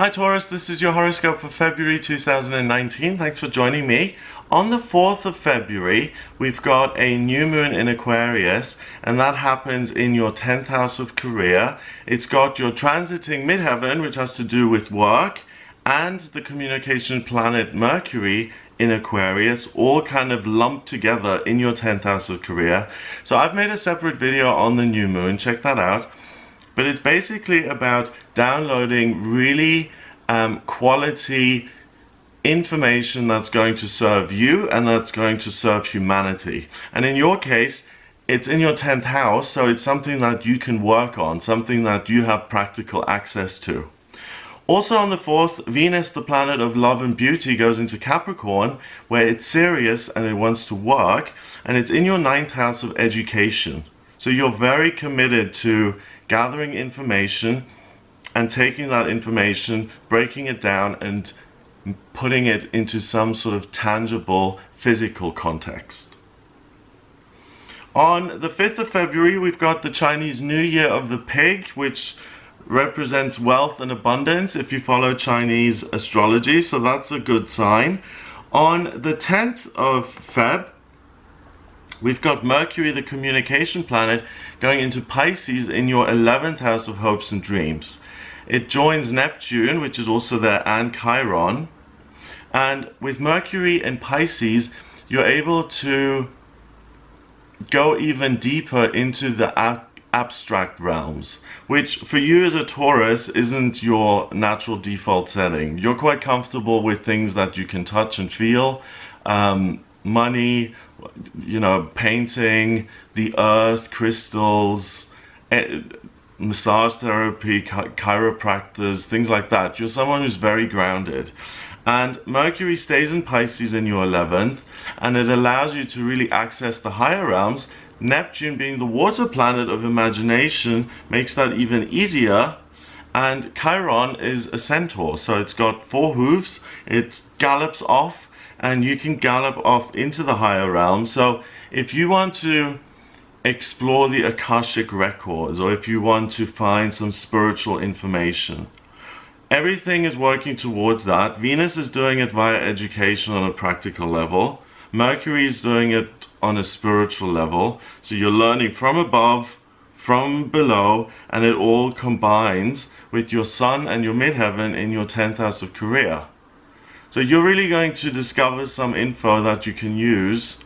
Hi Taurus, this is your horoscope for February 2019. Thanks for joining me. On the 4th of February, we've got a new moon in Aquarius, and that happens in your 10th house of career. It's got your transiting midheaven, which has to do with work, and the communication planet Mercury in Aquarius, all kind of lumped together in your 10th house of career. So I've made a separate video on the new moon, check that out. But it's basically about downloading really quality information that's going to serve you and that's going to serve humanity. And in your case, it's in your 10th house, so it's something that you can work on, something that you have practical access to. Also on the 4th, Venus, the planet of love and beauty, goes into Capricorn, where it's serious and it wants to work, and it's in your 9th house of education. So you're very committed to gathering information and taking that information, breaking it down and putting it into some sort of tangible physical context. On the 5th of February, we've got the Chinese New Year of the Pig, which represents wealth and abundance if you follow Chinese astrology, so that's a good sign. On the 10th of Feb, we've got Mercury, the communication planet, going into Pisces in your 11th house of hopes and dreams. It joins Neptune, which is also there, and Chiron. And with Mercury and Pisces, you're able to go even deeper into the abstract realms, which for you as a Taurus isn't your natural default setting. You're quite comfortable with things that you can touch and feel. Money, you know, painting, the earth, crystals, massage therapy, chiropractors, things like that. You're someone who's very grounded. And Mercury stays in Pisces in your 11th, and it allows you to really access the higher realms. Neptune, being the water planet of imagination, makes that even easier. And Chiron is a centaur, so it's got 4 hooves, it gallops off, and you can gallop off into the higher realms. So if you want to explore the Akashic records, or if you want to find some spiritual information, everything is working towards that. Venus is doing it via education on a practical level. Mercury is doing it on a spiritual level. So you're learning from above, from below, and it all combines with your sun and your midheaven in your 10th house of career. So you're really going to discover some info that you can use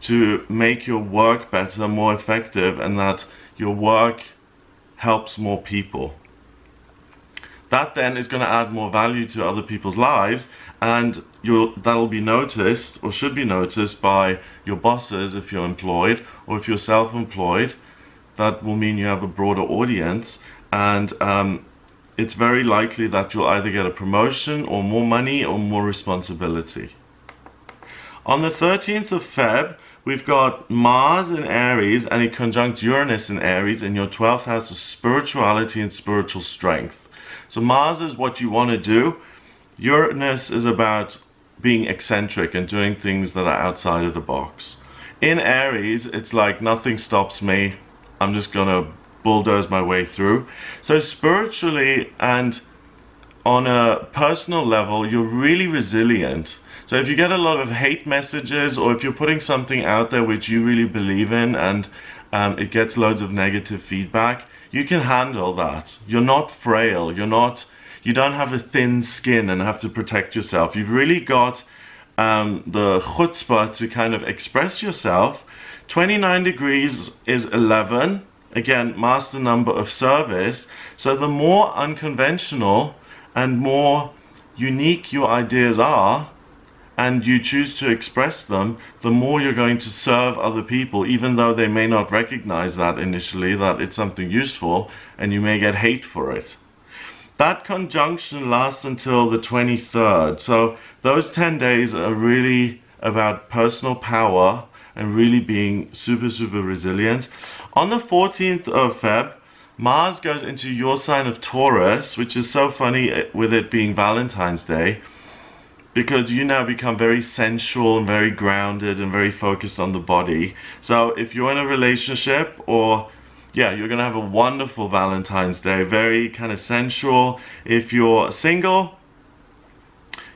to make your work better, more effective, and that your work helps more people. That then is going to add more value to other people's lives, and that'll be noticed, or should be noticed, by your bosses if you're employed, or if you're self-employed. That will mean you have a broader audience, and it's very likely that you'll either get a promotion or more money or more responsibility. On the 13th of Feb, we've got Mars in Aries and it conjunct Uranus in Aries in your 12th house of spirituality and spiritual strength. So Mars is what you want to do. Uranus is about being eccentric and doing things that are outside of the box. In Aries, it's like nothing stops me. I'm just gonna bulldoze my way through. So spiritually and on a personal level, you're really resilient. So if you get a lot of hate messages, or if you're putting something out there which you really believe in and it gets loads of negative feedback, you can handle that. You're not frail. You don't have a thin skin and have to protect yourself. You've really got the chutzpah to kind of express yourself. 29 degrees is 11. Again, master number of service. So the more unconventional and more unique your ideas are, and you choose to express them, the more you're going to serve other people, even though they may not recognize that initially, that it's something useful, and you may get hate for it. That conjunction lasts until the 23rd. So those 10 days are really about personal power and really being super, super resilient. On the 14th of Feb, Mars goes into your sign of Taurus, which is so funny with it being Valentine's Day, because you now become very sensual and very grounded and very focused on the body. So if you're in a relationship, or yeah, you're gonna have a wonderful Valentine's Day, very kind of sensual. If you're single,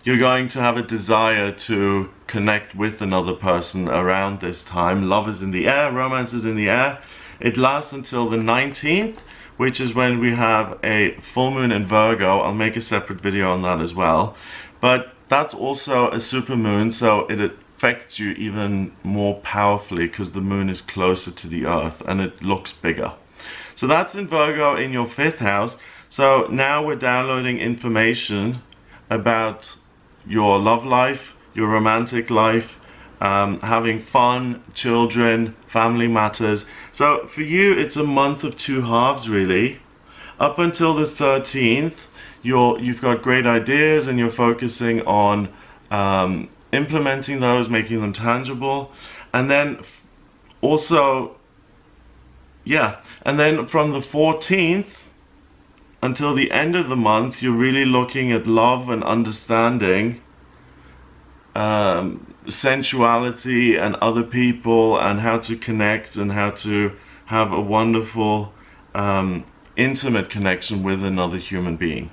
you're going to have a desire to connect with another person around this time. Love is in the air, romance is in the air. It lasts until the 19th, which is when we have a full moon in Virgo. I'll make a separate video on that as well. But that's also a super moon, so it affects you even more powerfully because the moon is closer to the earth and it looks bigger. So that's in Virgo in your 5th house. So now we're downloading information about your love life, your romantic life, having fun, children, family matters. So for you, it's a month of 2 halves really. Up until the 13th, you've got great ideas and you're focusing on implementing those, making them tangible. And then also, yeah, and then from the 14th until the end of the month, you're really looking at love and understanding, sensuality and other people, and how to connect and how to have a wonderful, intimate connection with another human being.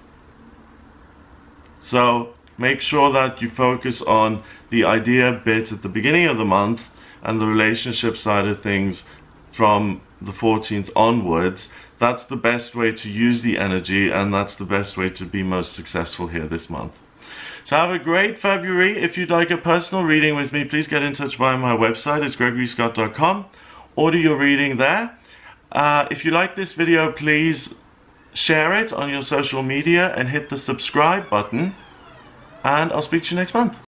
So make sure that you focus on the idea bit at the beginning of the month and the relationship side of things from the 14th onwards. That's the best way to use the energy, and that's the best way to be most successful here this month. So have a great February. If you'd like a personal reading with me, please get in touch via my website. It's gregoryscott.com. Order your reading there. If you like this video, please share it on your social media and hit the subscribe button. And I'll speak to you next month.